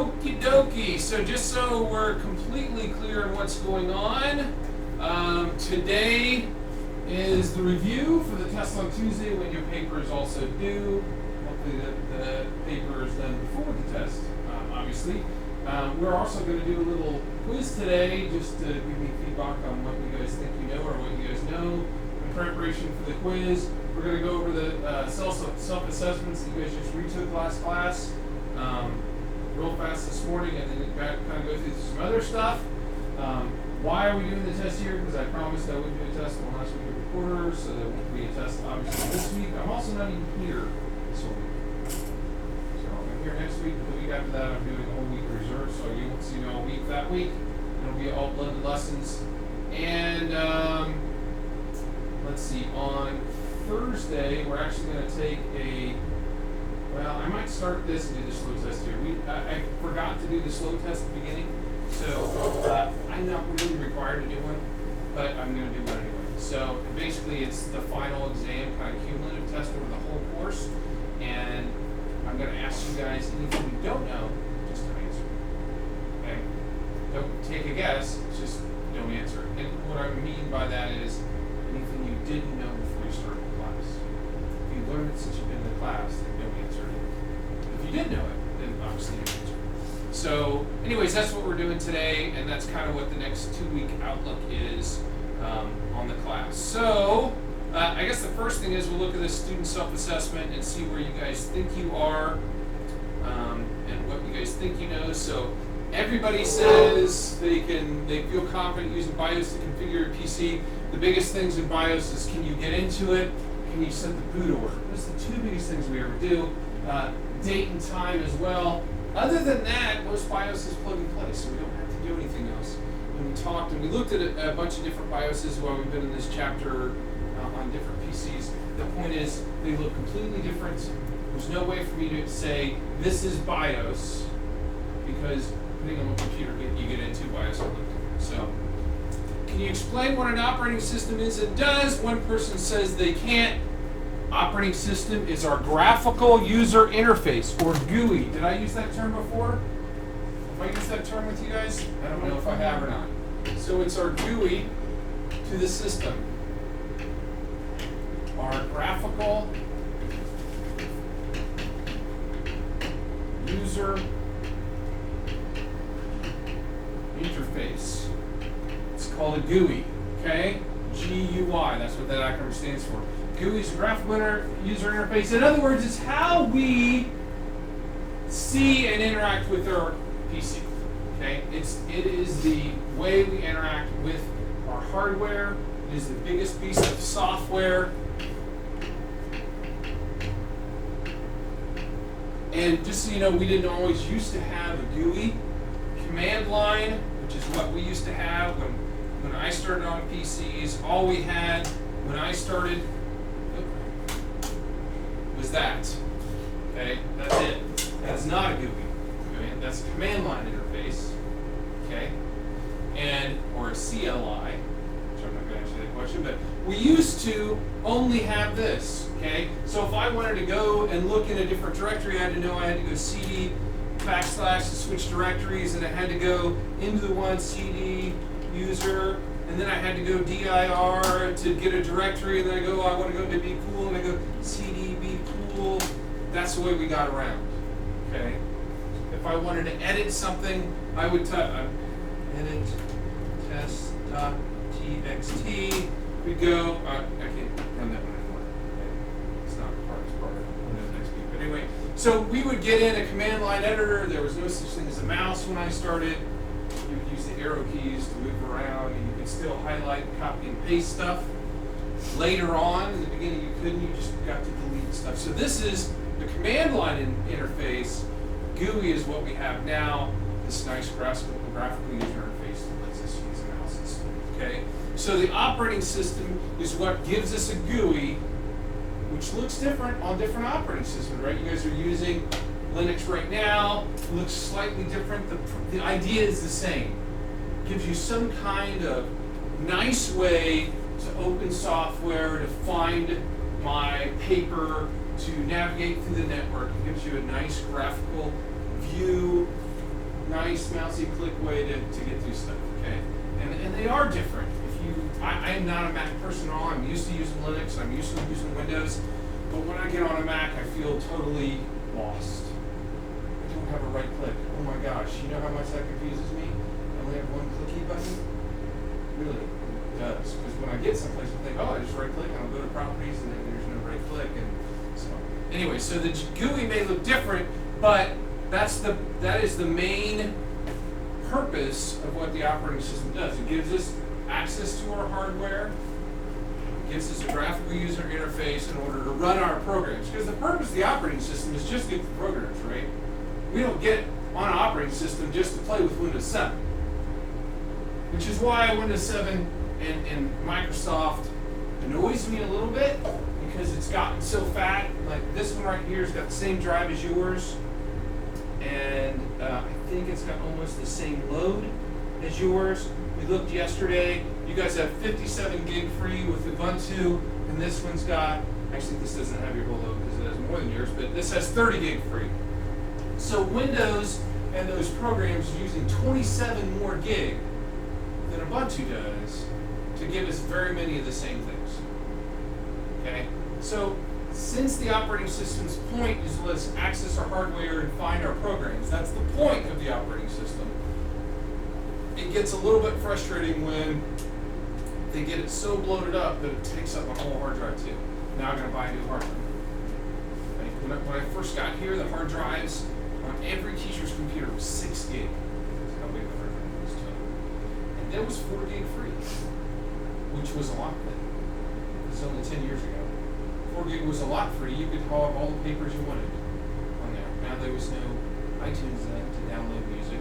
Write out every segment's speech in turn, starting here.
Okie dokie. So just so we're completely clear on what's going on, today is the review for the test on Tuesday when your paper is also due. Hopefully the paper is done before the test, obviously. We're also going to do a little quiz today just to give me feedback on what you guys think you know or what you guys know. In preparation for the quiz, we're going to go over the self-assessments that you guys just retook last class real fast this morning, and then kind of go through some other stuff. Why are we doing the test here? Because I promised I would do a test on last week of the quarter, so there won't be a test obviously this week. I'm also not even here this week. So I'm here next week, but the week after that I'm doing a whole week of reserve, so you won't see me all week that week. It'll be all blended lessons. And let's see, on Thursday we're actually going to take well, I might start this and do the slow test here. I forgot to do the slow test at the beginning, so I'm not really required to do one, but I'm going to do one anyway. So basically it's the final exam, kind of cumulative test over the whole course, and I'm going to ask you guys anything you don't know, just don't answer. Okay? Don't take a guess, just don't answer. And what I mean by that is anything you didn't know before you started the class. If you learned it since you've been in the class, then don't answer it. If you did know it, then obviously you answer it. So anyways, that's what we're doing today, and that's kind of what the next 2-week outlook is on the class. So I guess the first thing is we'll look at this student self-assessment and see where you guys think you are and what you guys think you know. So everybody says they feel confident using BIOS to configure your PC. The biggest things in BIOS is, can you get into it? Can you set the boot order? Those are the two biggest things we ever do. Date and time as well. Other than that, most BIOS is plug and play, so we don't have to do anything else. When we talked and we looked at a bunch of different BIOSes while we've been in this chapter on different PCs, the point is they look completely different. There's no way for me to say this is BIOS, because depending on what computer you get into, BIOS will look different. So, can you explain what an operating system is and does? One person says they can't. Operating system is our graphical user interface, or GUI. Did I use that term before? Have I used that term with you guys? I don't know if I have or not. So it's our GUI to the system. Our graphical user interface. It's called a GUI, okay? GUI, that's what that acronym stands for. GUI is a graphical user interface. In other words, it's how we see and interact with our PC. Okay? It is the way we interact with our hardware. It is the biggest piece of software. And just so you know, we didn't always used to have a GUI. Command line, which is what we used to have when I started on PCs, all we had when I started was that. Okay, that's it. That's not a GUI. Okay? That's a command line interface. Okay, or a CLI. Which I'm not going to answer that question, but we used to only have this. Okay, so if I wanted to go and look in a different directory, I had to know I had to go CD / to switch directories, and I had to go into the one CD user, and then I had to go dir to get a directory, and then I go, I want to go to be cool, and I go cd be cool. That's the way we got around. Okay. If I wanted to edit something, I would type edit test.txt. We'd go. I can't run that one anymore. Okay. It's not part of Windows XP. But anyway, so we would get in a command line editor. There was no such thing as a mouse when I started. You would use the arrow keys to move around, and you could still highlight, copy, and paste stuff. Later on, in the beginning, you couldn't. You just got to delete stuff. So this is the command line interface. GUI is what we have now. This nice graphical user interface that lets us use a mouse and stuff. Okay. So the operating system is what gives us a GUI, which looks different on different operating systems, right? You guys are using Linux right now. It looks slightly different. The idea is the same. It gives you some kind of nice way to open software, to find my paper, to navigate through the network. It gives you a nice graphical view nice, mousy, click way to get through stuff, okay? And they are different. I am not a Mac person at all. I'm used to using Linux. I'm used to using Windows. But when I get on a Mac, I feel totally lost. I don't have a right click. Oh my gosh, you know how much that confuses me? I only have one clicky button? Really, it does. Because when I get someplace, I think, oh, I just right click and I'll go to properties and then there's no right click. And so, anyway, so the GUI may look different, but that is the main purpose of what the operating system does. It gives us access to our hardware. Gives us a graphical user interface in order to run our programs. Because the purpose of the operating system is just to get the programs, right? We don't get on an operating system just to play with Windows 7. Which is why Windows 7 and Microsoft annoys me a little bit, because it's gotten so fat. Like this one right here has got the same drive as yours. And I think it's got almost the same load as yours. We looked yesterday. You guys have 57 gig free with Ubuntu, and this one's got, actually this doesn't have your whole load because it has more than yours, but this has 30 gig free. So Windows and those programs are using 27 more gig than Ubuntu does to give us very many of the same things. Okay? So since the operating system's point is let's access our hardware and find our programs, that's the point of the operating system. It gets a little bit frustrating when they get it so bloated up that it takes up my whole hard drive too. Now I'm going to buy a new hard drive. Okay. When I first got here, the hard drives on every teacher's computer was 6 gig. That's how big the hard drive was too. And that was 4 gig free, which was a lot then. It was only 10 years ago. 4 gig was a lot free. You could haul up all the papers you wanted on there. Now there was no iTunes then to download music,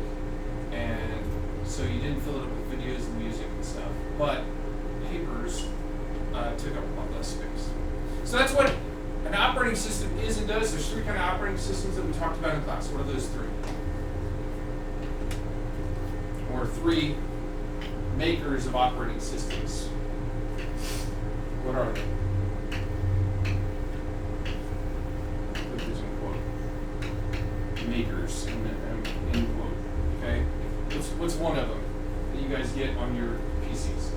and so you didn't fill it up with videos and music and stuff. But papers took up a lot less space. So that's what an operating system is and does. There's 3 kind of operating systems that we talked about in class. What are those 3? Or 3 makers of operating systems. What are they? Put this in quote. Makers in quote. Okay? What's one of them that you guys get on your PCs?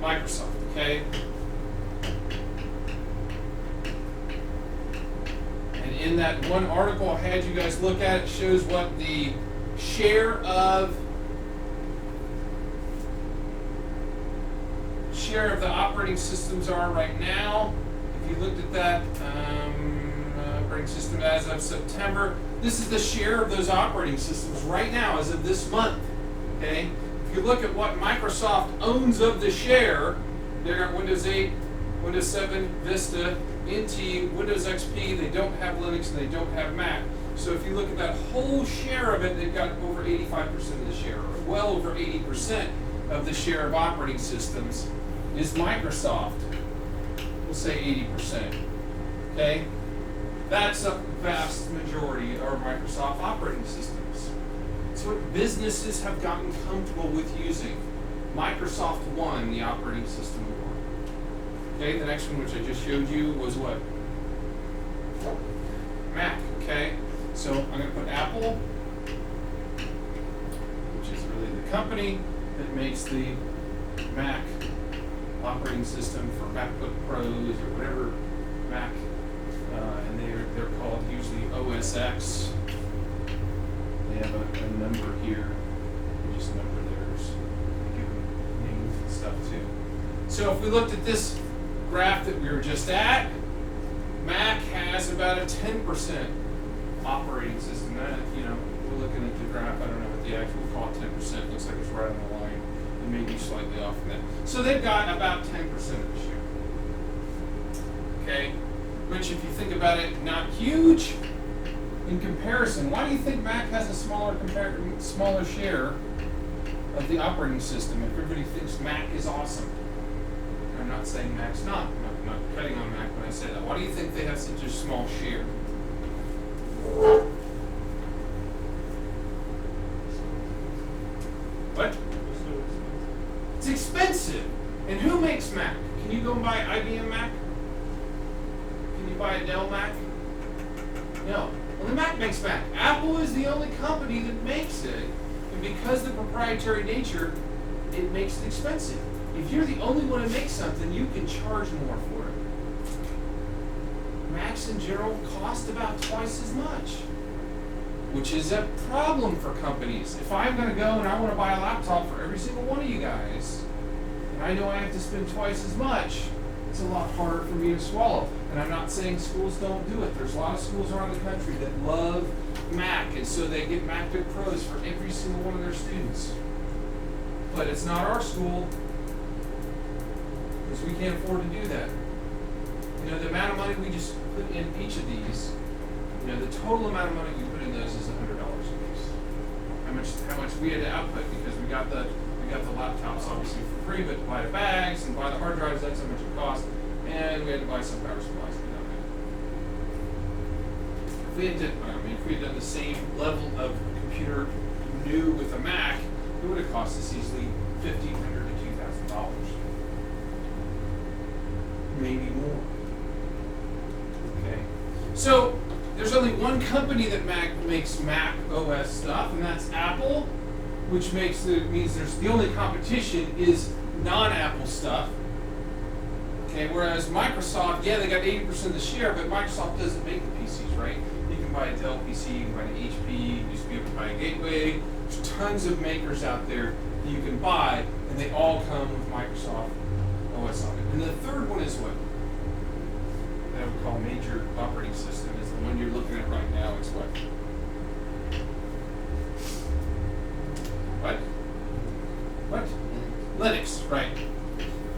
Microsoft, okay? And in that one article I had you guys look at, it shows what the share of the operating systems are right now. If you looked at that operating system as of September, this is the share of those operating systems right now as of this month. Okay? If you look at what Microsoft owns of the share, they've got Windows 8, Windows 7, Vista, NT, Windows XP. They don't have Linux and they don't have Mac. So if you look at that whole share of it, they've got over 85% of the share, or well over 80% of the share of operating systems is Microsoft. We'll say 80%. Okay? That's a vast majority of Microsoft operating systems. It's what businesses have gotten comfortable with using. Microsoft won the operating system war. Okay, the next one, which I just showed you, was what? Mac, okay? So I'm going to put Apple, which is really the company that makes the Mac operating system for MacBook Pros or whatever Mac, and they're called usually OS X. They have a number here. They just number theirs. They give them names and stuff too. So if we looked at this graph that we were just at, Mac has about a 10% operating system. That, we're looking at the graph. I don't know what the actual, we'll call it 10%. Looks like it's right on the line. It may be slightly off from that. So they've got about 10% of the share. Okay? Which, if you think about it, not huge in comparison. Why do you think Mac has a smaller share of the operating system? Everybody thinks Mac is awesome. I'm not saying Mac's not. I'm not cutting on Mac when I say that. Why do you think they have such a small share? What? It's expensive. And who makes Mac? Can you go and buy IBM Mac? Can you buy a Dell Mac? No. Well, the Mac makes Mac. Apple is the only company that makes it. because the proprietary nature, it makes it expensive. If you're the only one who makes something, you can charge more for it. Macs in general cost about twice as much, which is a problem for companies. If I'm going to go and I want to buy a laptop for every single one of you guys, and I know I have to spend twice as much, it's a lot harder for me to swallow. And I'm not saying schools don't do it. There's a lot of schools around the country that love Mac, and so they get MacBook Pros for every single one of their students. But it's not our school, because we can't afford to do that. You know, the amount of money we just put in each of these, you know, the total amount of money we put in those is $100 a piece. How much we had to output, because we got the laptops obviously for free, but to buy the bags and buy the hard drives, that's how much it cost, and we had to buy some power supplies. If we had done the same level of computer new with a Mac, it would have cost us easily $1,500 to $2,000, maybe more. Okay, so there's only one company that makes Mac OS stuff, and that's Apple, which means there's the only competition is non-Apple stuff. Okay, whereas Microsoft, yeah, they got 80% of the share, but Microsoft doesn't make the PCs, right? You can buy a Dell PC, you can buy an HP, you used to be able to buy a Gateway. There's tons of makers out there that you can buy, and they all come with Microsoft OS on it. And the third one is what I would call major operating system, is the one you're looking at right now. It's what? What? Linux, right.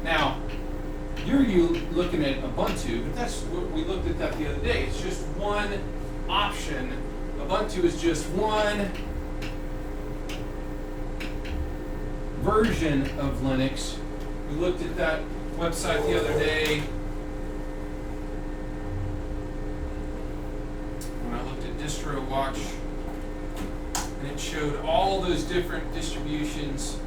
Now, you're looking at Ubuntu, but that's what we looked at that the other day. It's just one option. Ubuntu is just one version of Linux. We looked at that website the other day when I looked at DistroWatch, and it showed all those different distributions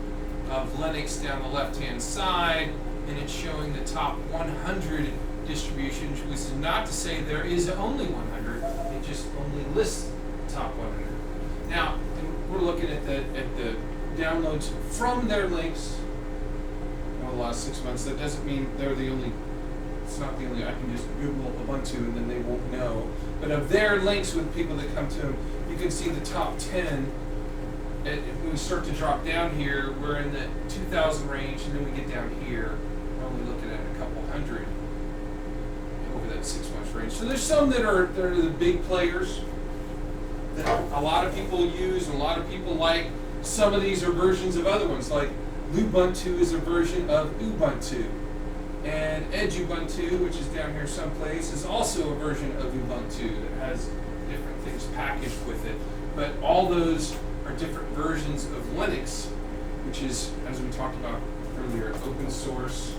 of Linux down the left-hand side, and it's showing the top 100 distributions, which is not to say there is only 100. It just only lists the top 100. Now, we're looking at the downloads from their links over the last 6 months. That doesn't mean they're the only. It's not the only. I can just Google Ubuntu and then they won't know. But of their links with people that come to them, you can see the top 10. When we start to drop down here, we're in the 2,000 range, and then we get down here, we're only looking at a couple hundred over that 6 month range. So there's some that are the big players that a lot of people use and a lot of people like. Some of these are versions of other ones, like Lubuntu is a version of Ubuntu. And Edubuntu, which is down here someplace, is also a version of Ubuntu that has different things packaged with it. But all those are different versions of Linux, which is, as we talked about earlier, open source.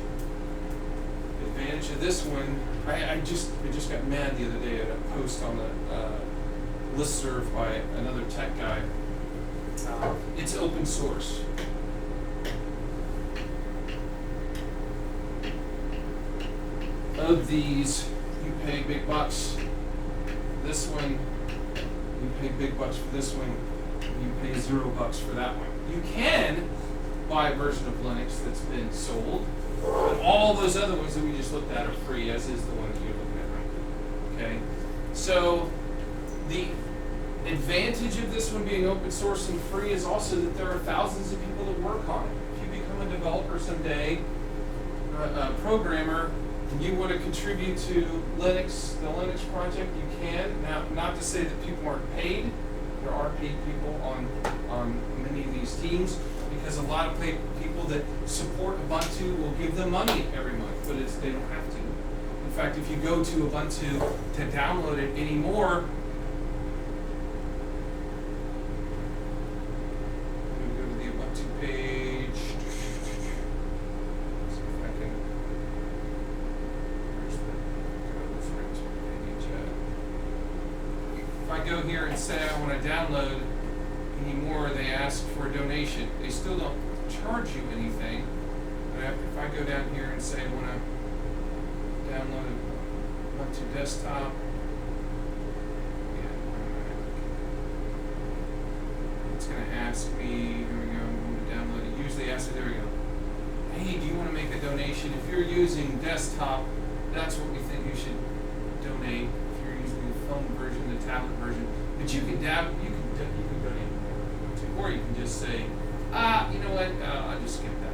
The advantage of this one, I just got mad the other day at a post on the listserv by another tech guy. It's open source. Of these, you pay big bucks for this one, you pay big bucks for this one, you pay $0 for that one. You can buy a version of Linux that's been sold, but all those other ones that we just looked at are free, as is the one that you're looking at right now. Okay? So the advantage of this one being open source and free is also that there are thousands of people that work on it. If you become a developer someday, a programmer, and you want to contribute to Linux, the Linux project, you can. Now, not to say that people aren't paid. There are paid people on many of these teams, because a lot of people that support Ubuntu will give them money every month, but they don't have to. In fact, if you go to Ubuntu to download it anymore, let me go to the Ubuntu page. See if I can. Where's the page? If I go here and say I want to download anymore, they ask for a donation. They still don't charge you anything. But if I go down here and say I want to download a Ubuntu desktop, it's going to ask ask me, here we go, I'm going to download it. Usually ask me, there we go. Hey, do you want to make a donation? If you're using desktop, that's what we think you should donate. If you're using the phone version, the tablet version, but you can donate more, or you can just say, you know what, I'll just skip that.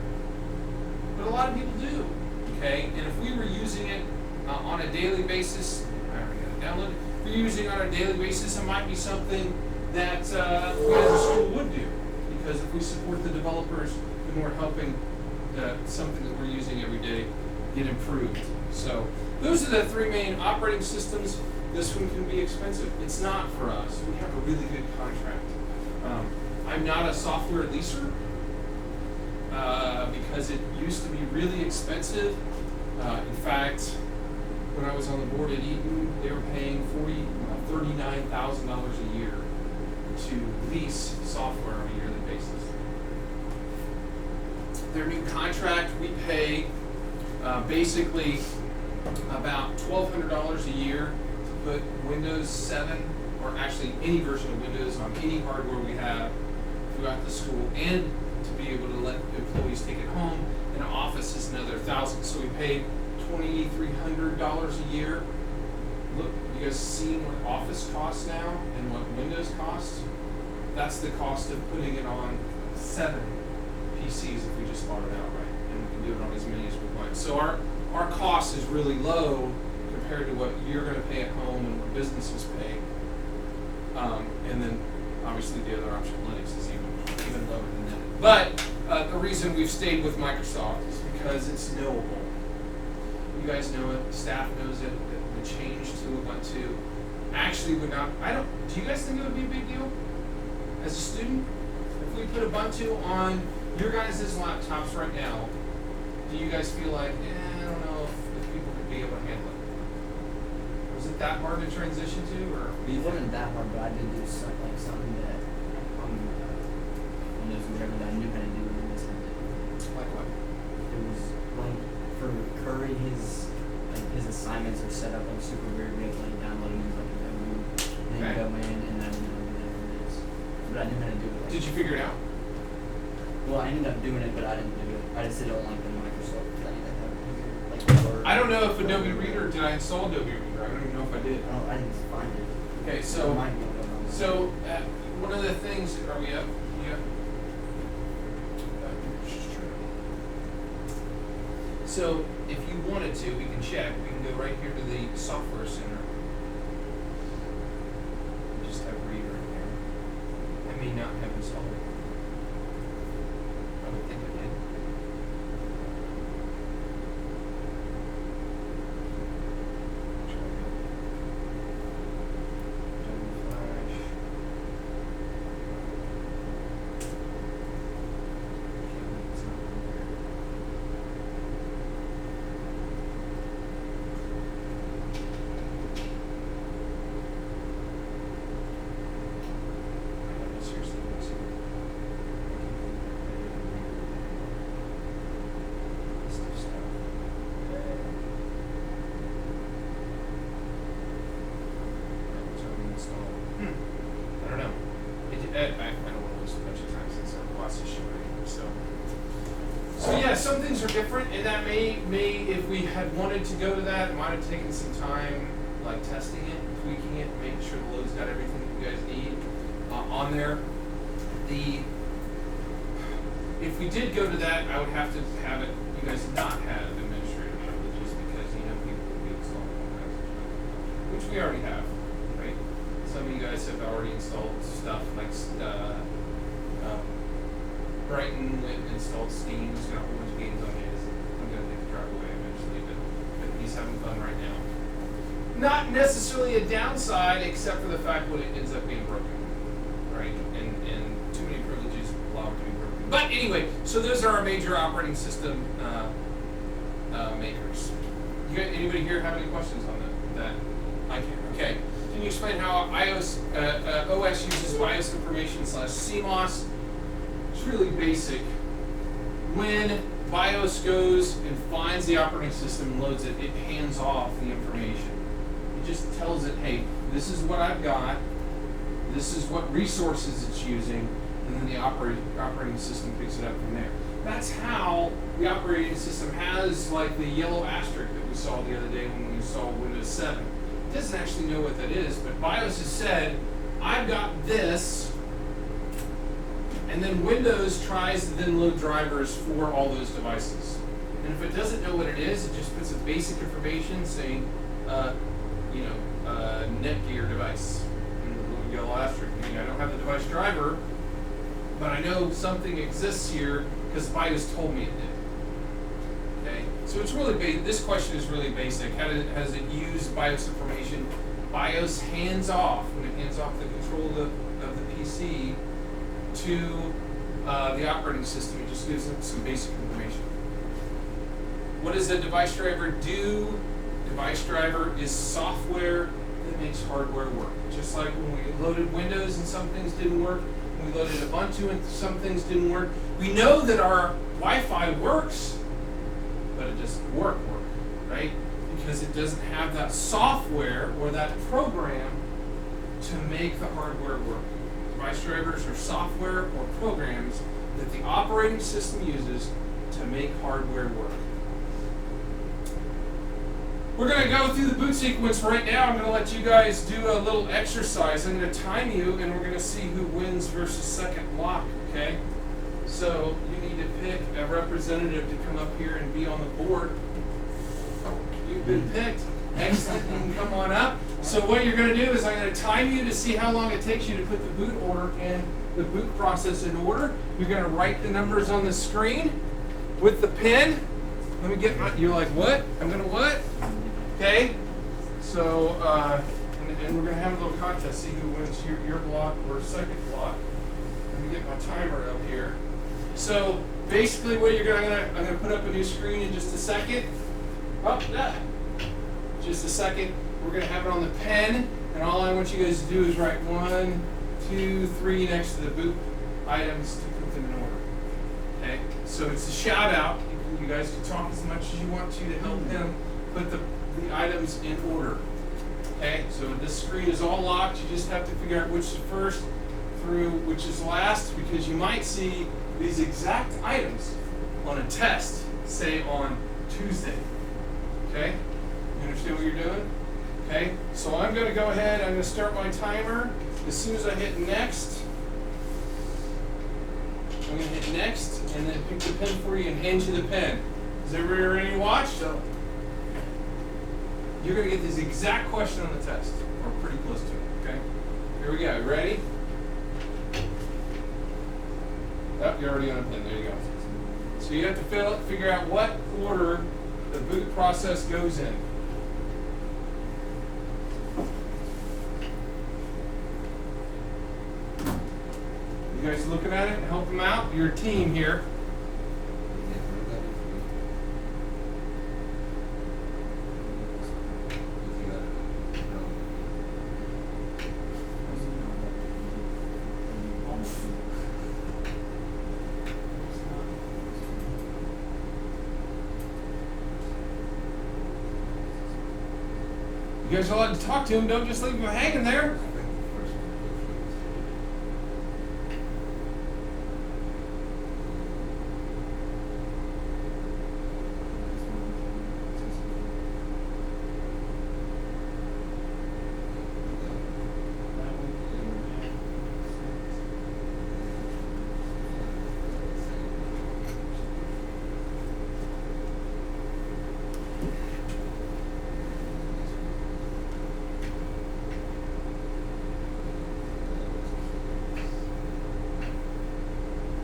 But a lot of people do, okay? And if we were using it on a daily basis, I already got it downloaded. If we're using it on a daily basis, it might be something that we as a school would do, because if we support the developers, then we're helping something that we're using every day get improved. So those are the three main operating systems. This one can be expensive. It's not for us. We have a really good contract. I'm not a software leaser because it used to be really expensive. In fact, when I was on the board at Eaton, they were paying $39,000 a year to lease software on a yearly basis. Their new contract, we pay basically about $1,200 a year to put Windows 7, or actually any version of Windows, on any hardware we have throughout the school, and to be able to let employees take it home. And an office is another $1,000. So we pay $2,300 a year. Look, you guys seen what Office costs now and what Windows costs? That's the cost of putting it on 7 PCs if we just bought it outright, and we can do it on as many as we want. So our cost is really low compared to what you're going to pay at home and what businesses pay. And then obviously the other option, Linux, is even lower than that. But the reason we've stayed with Microsoft is because it's knowable. You guys know it. The staff knows it. The change to Ubuntu actually would not. Do you guys think it would be a big deal as a student if we put Ubuntu on your guys' laptops right now? Do you guys feel like, I don't know if people could be able to handle it? Was it that hard to transition to, or it wasn't that hard, but I did do something that Windows and whatever that I knew how to do in this one. Like what? It was like for Curry, his assignments are set up like super weird. We have to like download them like a demo, and then go in, and I didn't know how to do that in this. But I knew how to do it. Like, did you figure it out? Well, I ended up doing it, but I didn't do it. I just did it on like the Microsoft thing that have here, like Word. I don't know if Adobe Reader, did I install Adobe Reader? I don't even know if I did. Oh, I didn't find it. Okay, one of the things, are we up? Yeah. So if you wanted to, we can check. We can go right here to the Software Center. Just have Reader in there. I may not have installed it. I don't think I did. Some things are different, and that may, if we had wanted to go to that, it might have taken some time, like testing it, tweaking it, making sure the load's got everything that you guys need on there. If we did go to that, I would have to have it, you guys not have administrative privileges, because people would be installing all kinds of stuff, which we already have, right? Some of you guys have already installed stuff like Brighton installed Steam. He's got a whole bunch of games on his. I'm going to take the drive away eventually, but he's having fun right now. Not necessarily a downside, except for the fact when it ends up being broken, right? And too many privileges allow it to be broken. But anyway, so those are our major operating system makers. Anybody here have any questions on that? I can. Okay. Can you explain how OS uses BIOS information / CMOS? It's really basic. When BIOS goes and finds the operating system and loads it, it hands off the information. It just tells it, hey, this is what I've got, this is what resources it's using, and then the operating system picks it up from there. That's how the operating system has like the yellow asterisk that we saw the other day when we saw Windows 7. It doesn't actually know what that is, but BIOS has said, I've got this, and then Windows tries to then load drivers for all those devices. And if it doesn't know what it is, it just puts a basic information saying, Netgear device. And the little yellow asterisk. Meaning I don't have the device driver, but I know something exists here because BIOS told me it did. Okay, so it's really this question is really basic. Has it used BIOS information? BIOS hands off when it hands off the control of the PC to the operating system. It just gives them some basic information. What does a device driver do? Device driver is software that makes hardware work. Just like when we loaded Windows and some things didn't work, when we loaded Ubuntu and some things didn't work. We know that our Wi-Fi works, but it doesn't work, right? Because it doesn't have that software or that program to make the hardware work. Device drivers are software or programs that the operating system uses to make hardware work. We're going to go through the boot sequence right now. I'm going to let you guys do a little exercise. I'm going to time you, and we're going to see who wins versus second block, okay? So you need to pick a representative to come up here and be on the board. You've been picked. Excellent. You can come on up. So what you're going to do is I'm going to time you to see how long it takes you to put the boot order and the boot process in order. You're going to write the numbers on the screen with the pen. Let me get my, you're like, what? I'm going to what? Okay, so, and we're going to have a little contest, see who wins your block or second block. Let me get my timer up here. So, basically what you're going to, I'm going to put up a new screen in just a second. Just a second. We're going to have it on the pen, and all I want you guys to do is write 1, 2, 3 next to the boot items to put them in order. Okay, so it's a shout out. You guys can talk as much as you want to help him put the items in order. Okay, so this screen is all locked. You just have to figure out which is first through which is last, because you might see these exact items on a test, say on Tuesday. Okay, you understand what you're doing? Okay, so I'm going to go ahead. I'm going to start my timer. As soon as I hit next, I'm going to hit next and then pick the pen for you and hand you the pen. Is everybody ready to watch? So you're going to get this exact question on the test, or pretty close to it, okay? Here we go. You ready? Oh, you're already on a pen. There you go. So you have to figure out what order the boot process goes in. You guys looking at it? Help them out. You're a team here. You guys are allowed to talk to him. Don't just leave him hanging there.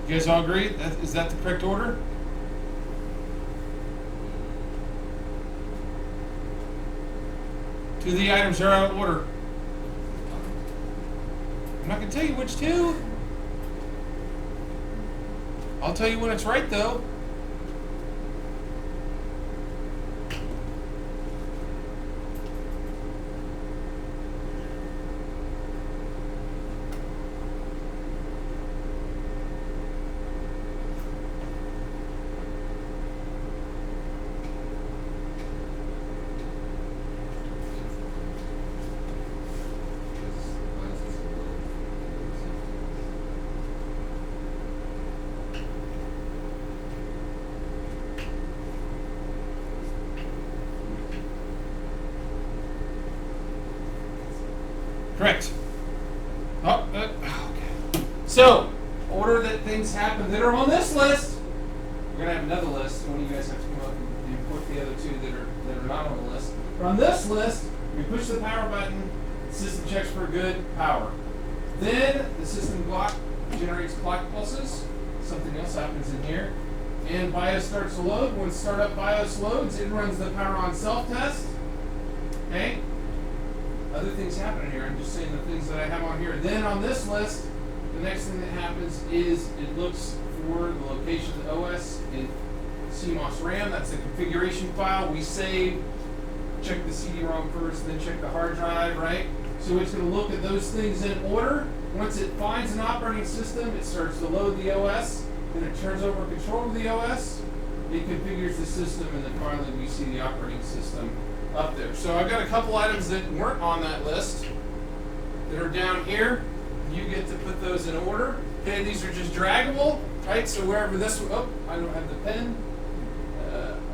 You guys all agree? Is that the correct order? Two of the items are out of order. I'm not going to tell you which two. I'll tell you when it's right, though. Correct. Okay. So, order that things happen that are on this list. We're gonna have another list. One of you guys have to come up and import the other two that are not on the list. But on this list, we push the power button. The system checks for good power. Then the system clock generates clock pulses. Something else happens in here. And BIOS starts to load. When startup BIOS loads, it runs the power on self-test. Okay? Other things happen in here. I'm just saying the things that I have on here. Then on this list, the next thing that happens is it looks for the location of the OS in CMOS RAM. That's the configuration file. We save, check the CD-ROM first, then check the hard drive, right? So it's going to look at those things in order. Once it finds an operating system, it starts to load the OS. Then it turns over control of the OS. It configures the system, and then finally we see the operating system up there. So I've got a couple items that weren't on that list that are down here. You get to put those in order. Okay, these are just draggable, right? So wherever this one, oh, I don't have the pen.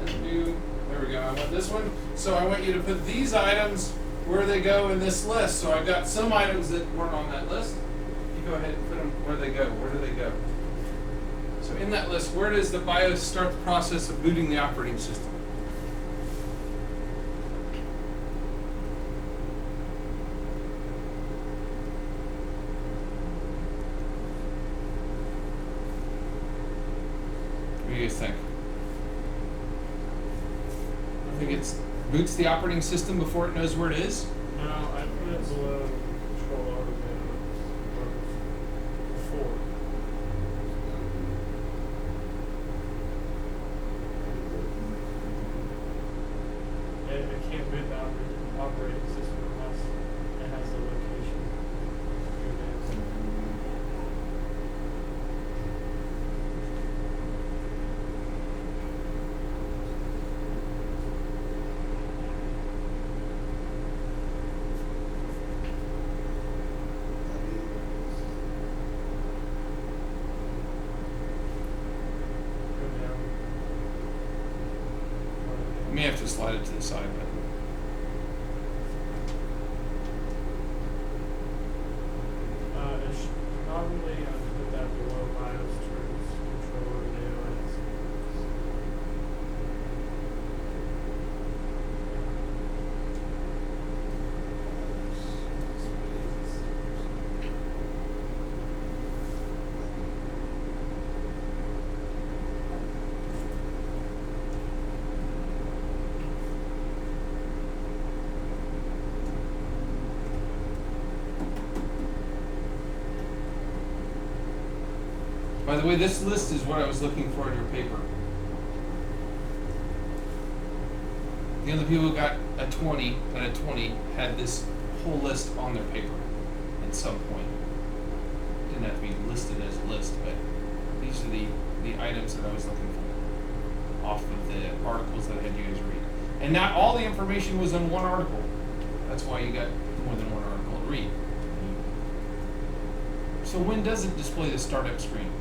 Undo. There we go. I want this one. So I want you to put these items where they go in this list. So I've got some items that weren't on that list. You go ahead and put them where they go. Where do they go? So in that list, where does the BIOS start the process of booting the operating system? What do you guys think? I think it boots the operating system before it knows where it is. No, I put it below control over before. It can't boot the operating system unless it has the location. You may have to slide it to the side, but Probably put that below BIOS turns control over the OS. by the way, this list is what I was looking for in your paper. The other people who got a 20 and a 20 had this whole list on their paper at some point. Didn't have to be listed as a list, but these are the items that I was looking for off of the articles that I had you guys read. And not all the information was in one article. That's why you got more than one article to read. So when does it display the startup screen?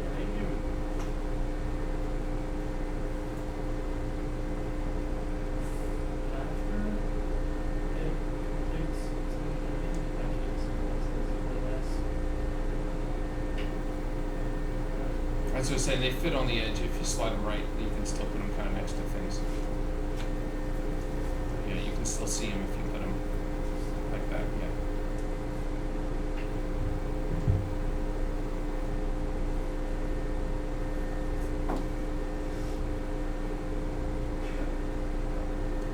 That's what I'm saying, they fit on the edge. If you slide them right, you can still put them kind of next to things. Yeah, you can still see them if you put them like that, yeah.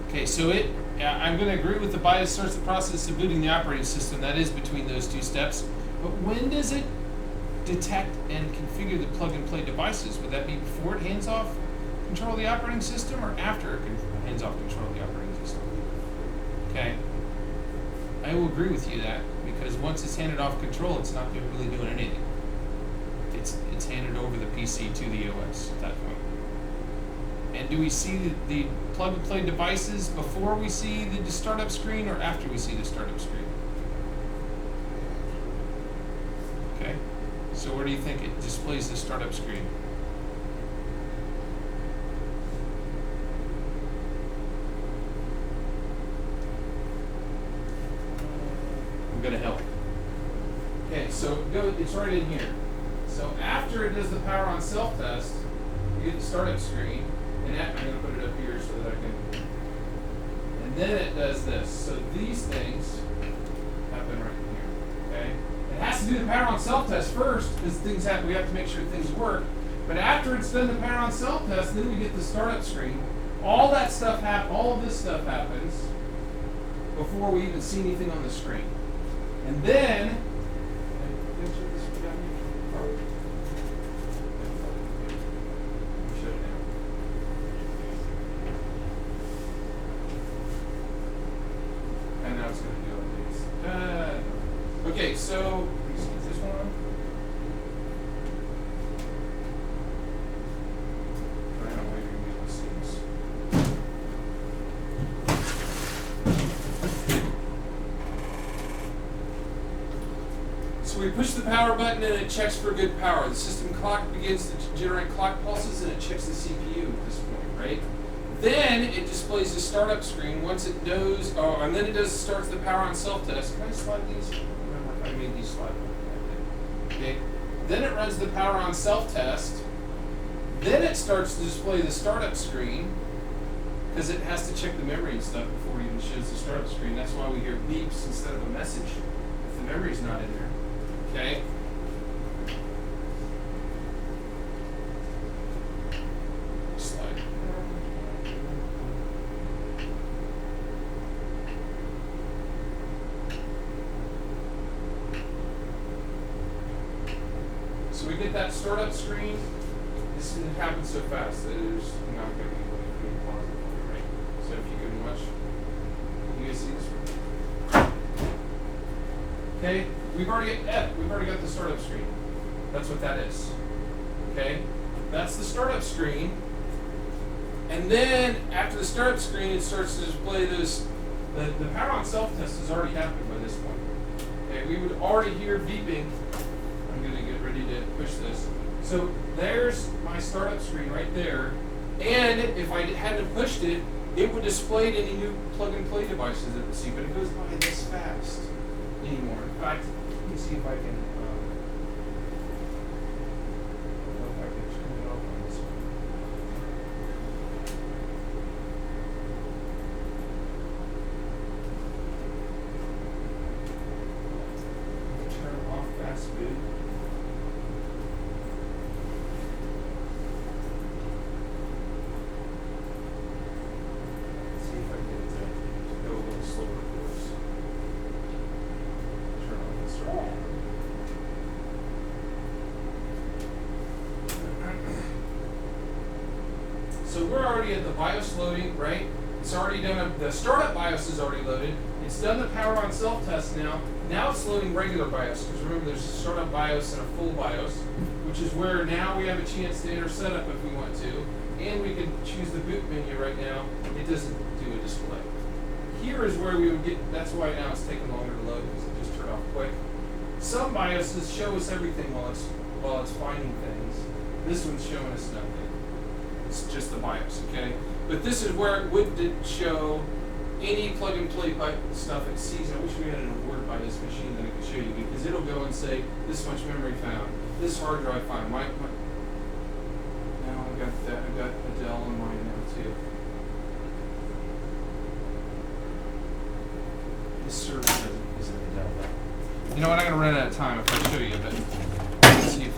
Okay, so I'm going to agree with the BIOS starts the process of booting the operating system. That is between those two steps. But when does it detect and configure the plug-and-play devices? Would that be before it hands off control of the operating system or after it hands off control of the operating system? Okay. I will agree with you that because once it's handed off control, it's not really doing anything. It's handed over the PC to the OS at that point. And do we see the plug-and-play devices before we see the startup screen or after we see the startup screen? Okay. So where do you think it displays the startup screen? I'm going to help. it's right in here. So after it does the power on self-test, you get the startup screen, and I'm going to put it up here so that I can, and then it does this. So these things happen right here, okay? It has to do the power on self-test first, because things happen, we have to make sure things work. But after it's done the power on self-test, then we get the startup screen. All that stuff all of this stuff happens before we even see anything on the screen. And then, and now it's going to do all these. Okay, so is this one on? I don't know where you're going to be able to see this. So we push the power button and it checks for good power. The system clock begins to generate clock pulses and it checks the CPU at this point, right? Then it displays the startup screen once it knows, and then it starts the power on self-test. Can I slide these? I don't remember if I made these slide. Okay. Then it runs the power on self-test. Then it starts to display the startup screen because it has to check the memory and stuff before it even shows the startup screen. That's why we hear beeps instead of a message if the memory's not in there. Okay? Slide. So we get that startup screen. This happens so fast that there's not going to be any pause for it, right? So if you can watch, you guys see this one? Okay, we've already got the startup screen. That's what that is. Okay, that's the startup screen. And then after the startup screen, it starts to display this. The power on self-test has already happened by this point. Okay, we would already hear beeping. I'm going to get ready to push this. So there's my startup screen right there. And if I hadn't pushed it, it would display any new plug-and-play devices that we see. But it goes by this fast anymore. In fact, let me see if I can. Turn it off on this one. Turn off fast boot. Let's see if I can get it to go a little slower for us. Turn off and start again. So we're already at the BIOS loading, right? It's already done, the startup BIOS is already loaded. It's done the power on self-test now. Now it's loading regular BIOS, because remember there's a startup BIOS and a full BIOS, which is where now we have a chance to enter setup if we want to, and we can choose the boot menu right now. It doesn't do a display. Here is where we would get, that's why now it's taking longer to load, because it just turned off quick. Some BIOSes show us everything while it's finding things. This one's showing us nothing. It's just the BIOS, okay? But this is where it would show any plug-and-play stuff it sees. I wish we had an award by this machine that I could show you, because it'll go and say, this much memory found, this hard drive found. Now I got that. I got Adele on mine now too. This server isn't Adele though. You know what? I'm gonna run out of time if I show you, but let's see if.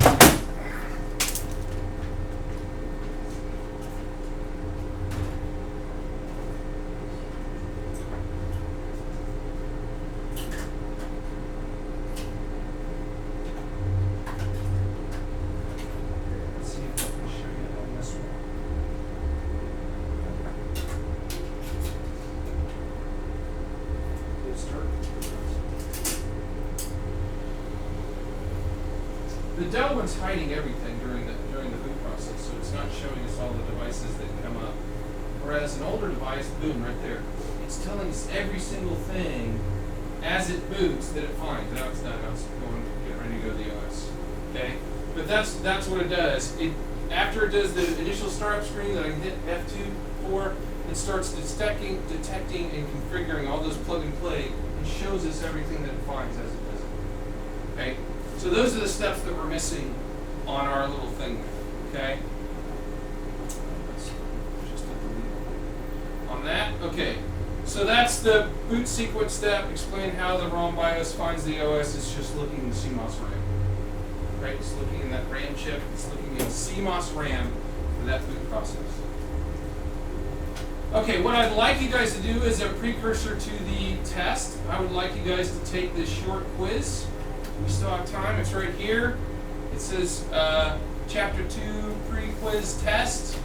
The Dell one's hiding everything during the boot process, so it's not showing us all the devices that come up. Whereas an older device, boom, right there, it's telling us every single thing as it boots that it finds. Now it's done. Now it's getting ready to go to the OS. Okay, but that's what it does. After it does the initial startup screen that I can hit F2 for, it starts detecting and configuring all those plug and play and shows us everything that it finds as it does it. Okay. So those are the steps that we're missing on our little thing there, okay? Let's just delete on that. Okay, so that's the boot sequence step. Explain how the ROM BIOS finds the OS. It's just looking in the CMOS RAM. Right, it's looking in that RAM chip. It's looking in CMOS RAM for that boot process. Okay, what I'd like you guys to do is a precursor to the test. I would like you guys to take this short quiz. We still have time. It's right here. It says Chapter 2 pre-quiz test.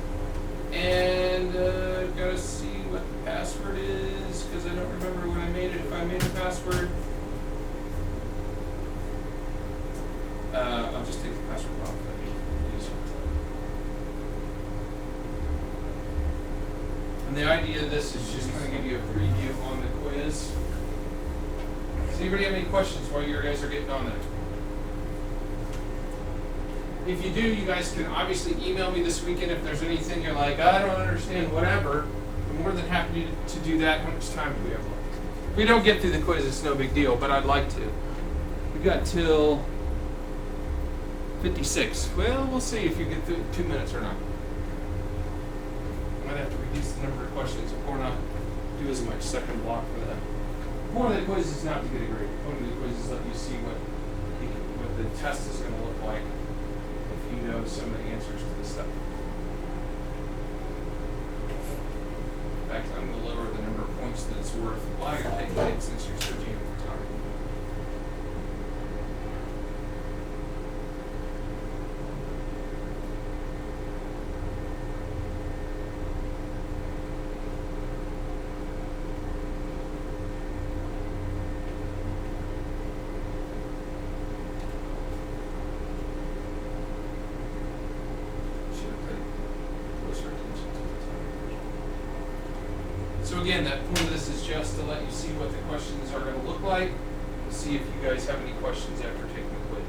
And I've got to see what the password is because I don't remember when I made it. If I made a password, I'll just take the password off. That'd be easier. And the idea of this is just kind of give you a preview on the quiz. Does anybody have any questions while you guys are getting on there? If you do, you guys can obviously email me this weekend if there's anything you're like, I don't understand, whatever. I'm more than happy to do that. How much time do we have left? If we don't get through the quiz, it's no big deal, but I'd like to. We've got till 56. Well, we'll see if you get through 2 minutes or not. I might have to reduce the number of questions or not do as much second block for that. The point of the quiz is not to get a grade. The point of the quiz is let you see what the test is going to look like if you know some of the answers to this stuff. In fact, I'm going to lower the number of points that it's worth while you're taking it since you're searching it for time. So again, that point of this is just to let you see what the questions are going to look like, and see if you guys have any questions after taking the quiz.